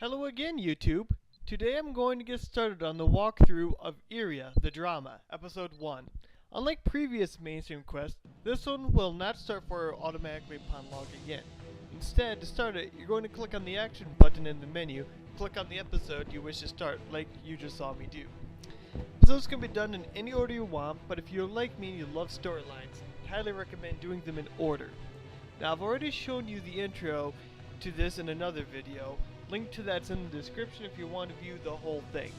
Hello again, YouTube. Today I'm going to get started on the walkthrough of Iria, the drama, episode 1. Unlike previous mainstream quests, this one will not start for automatically upon logging in. Instead, to start it, you're going to click on the action button in the menu, click on the episode you wish to start, like you just saw me do. Episodes can be done in any order you want, but if you're like me and you love storylines, I highly recommend doing them in order. Now, I've already shown you the intro to this in another video. Link to that's in the description if you want to view the whole thing.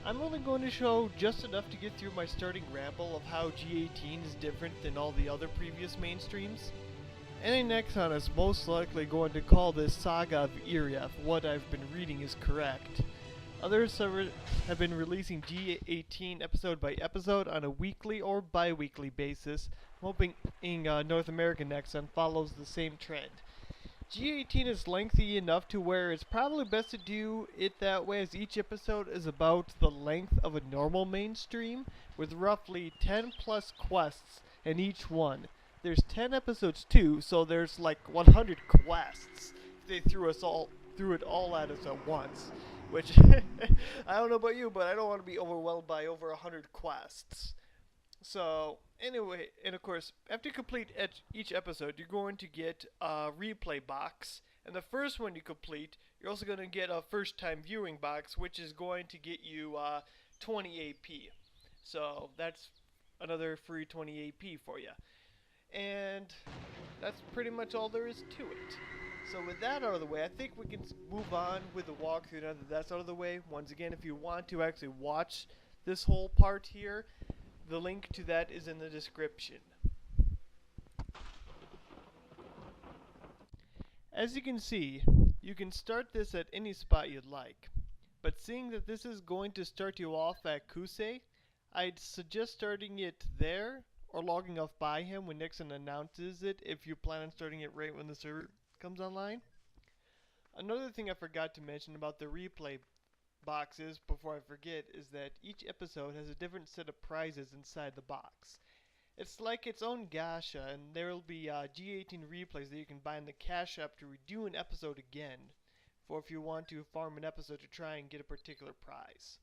I'm only going to show just enough to get through my starting ramble of how G18 is different than all the other previous mainstreams. Any Nexon is most likely going to call this Saga of Iria if what I've been reading is correct. Others have been releasing G18 episode by episode on a weekly or bi-weekly basis, hoping North American Nexon follows the same trend. G18 is lengthy enough to where it's probably best to do it that way, as each episode is about the length of a normal mainstream, with roughly 10 plus quests in each one. There's 10 episodes too, so there's like 100 quests. They threw it all at us at once, which I don't know about you, but I don't want to be overwhelmed by over 100 quests. So, anyway, and of course, after you complete each episode, you're going to get a replay box. And the first one you complete, you're also going to get a first time viewing box, which is going to get you 20 AP. So, that's another free 20 AP for you. And that's pretty much all there is to it. So with that out of the way, I think we can move on with the walkthrough now that that's out of the way. Once again, if you want to actually watch this whole part here, the link to that is in the description. As you can see, you can start this at any spot you'd like. But seeing that this is going to start you off at Kusei, I'd suggest starting it there or logging off by him when Nixon announces it if you plan on starting it right when the server comes online. Another thing I forgot to mention about the replay boxes before I forget is that each episode has a different set of prizes inside the box. It's like its own gacha, and there will be G18 replays that you can buy in the cash app to redo an episode again, for if you want to farm an episode to try and get a particular prize.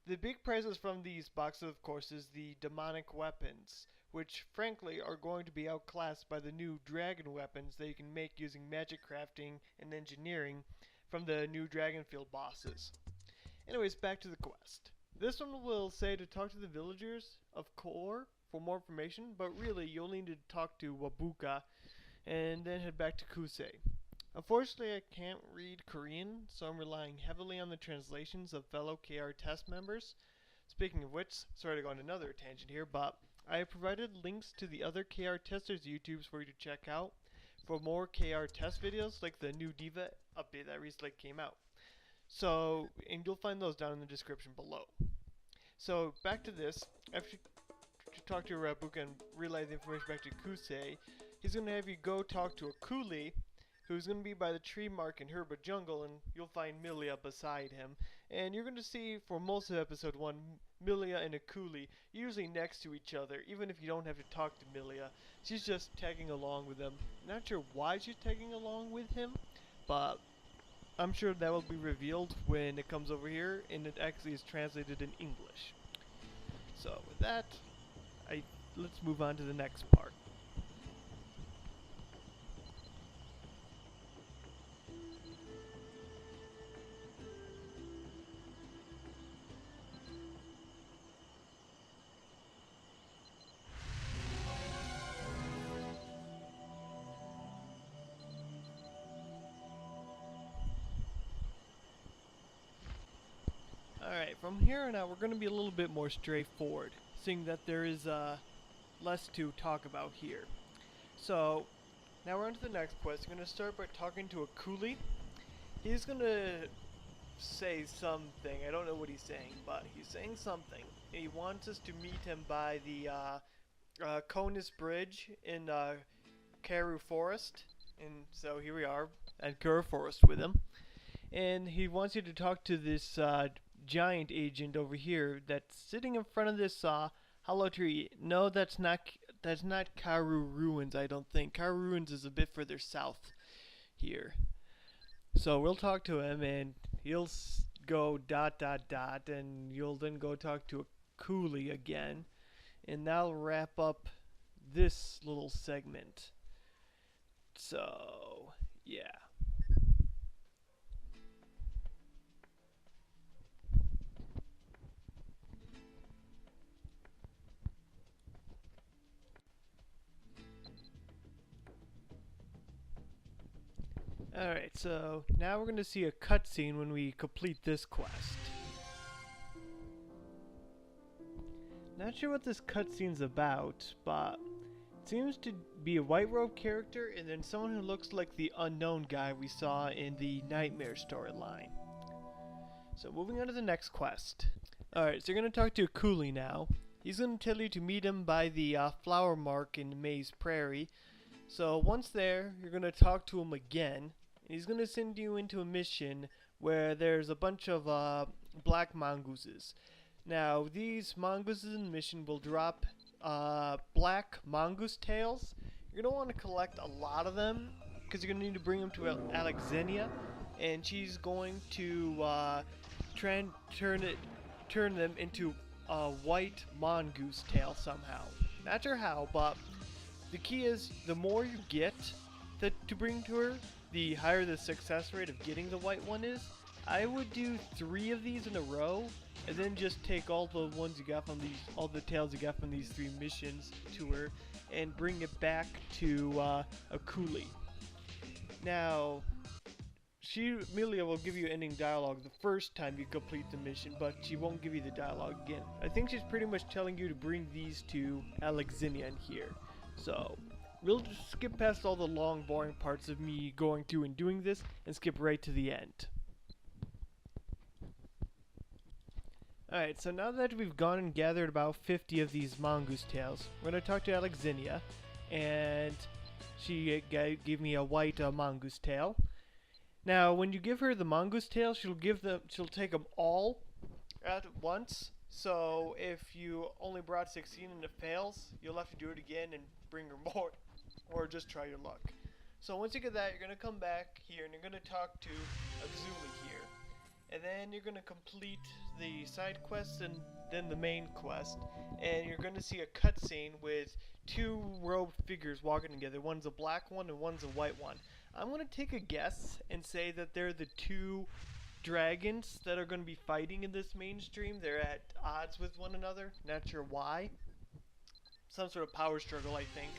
The big prizes from these boxes, of course, is the demonic weapons, which frankly are going to be outclassed by the new dragon weapons that you can make using magic crafting and engineering from the new Dragonfield bosses. Anyways, back to the quest. This one will say to talk to the villagers of Kor for more information, but really you'll need to talk to Wabuka and then head back to Kusei. Unfortunately, I can't read Korean, so I'm relying heavily on the translations of fellow KR test members. Speaking of which, sorry to go on another tangent here, but I have provided links to the other KR testers' YouTubes for you to check out for more KR test videos, like the new Diva update that recently came out. So, and you'll find those down in the description below. So, back to this. After you talk to Rabuka and relay the information back to Kusei, he's going to have you go talk to a Kuli, who's going to be by the tree mark in Herba Jungle, and you'll find Milia beside him. And you're going to see, for most of episode 1, Milia and a Kuli usually next to each other, even if you don't have to talk to Milia. She's just tagging along with them. Not sure why she's tagging along with him, but I'm sure that will be revealed when it comes over here, and it actually is translated in English. So with that, let's move on to the next part. Alright, from here on out we're going to be a little bit more straightforward, seeing that there is less to talk about here. So, now we're on to the next quest. We're going to start by talking to a Kuli. He's going to say something. I don't know what he's saying, but he's saying something. He wants us to meet him by the Conus Bridge in Karoo Forest. And so here we are at Karoo Forest with him. And he wants you to talk to this giant agent over here that's sitting in front of this hollow tree. No, that's not Karoo Ruins, I don't think. Karoo Ruins is a bit further south here. So we'll talk to him, and he'll go ... and you'll then go talk to a coolie again, and that'll wrap up this little segment. So, yeah. Alright, so now we're going to see a cutscene when we complete this quest. Not sure what this cutscene's about, but it seems to be a white robe character and then someone who looks like the unknown guy we saw in the Nightmare storyline. So moving on to the next quest. Alright, so you're going to talk to a coolie now. He's going to tell you to meet him by the flower mark in Maze Prairie. So once there, you're going to talk to him again. And he's going to send you into a mission where there's a bunch of black mongooses. Now, these mongooses in the mission will drop black mongoose tails. You're going to want to collect a lot of them because you're going to need to bring them to Alexenia. And she's going to try and turn them into a white mongoose tail somehow. Not sure how, but the key is the more you get to bring to her, the higher the success rate of getting the white one is. I would do 3 of these in a row, and then just take all the ones you got from all the tails you got from these 3 missions to her, and bring it back to a coolie. Now, Amelia will give you ending dialogue the first time you complete the mission, but she won't give you the dialogue again. I think she's pretty much telling you to bring these to Alexenia in here. So, we'll just skip past all the long, boring parts of me going through and doing this, and skip right to the end. Alright, so now that we've gone and gathered about 50 of these mongoose tails, we're going to talk to Alexenia, and she gave me a white mongoose tail. Now, when you give her the mongoose tail, she'll take them all at once. So if you only brought 16 and it fails, you'll have to do it again and bring her more, or just try your luck. So once you get that, you're going to come back here and you're going to talk to Exuli here. And then you're going to complete the side quests and then the main quest. And you're going to see a cutscene with 2 robed figures walking together. One's a black one and one's a white one. I'm going to take a guess and say that they're the 2 dragons that are going to be fighting in this mainstream. They're at odds with one another. Not sure why. Some sort of power struggle, I think.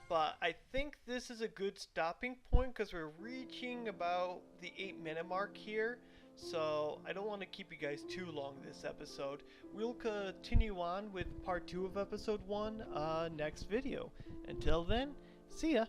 But I think this is a good stopping point because we're reaching about the 8-minute mark here. So I don't want to keep you guys too long this episode. We'll continue on with part 2 of episode 1 next video. Until then, see ya!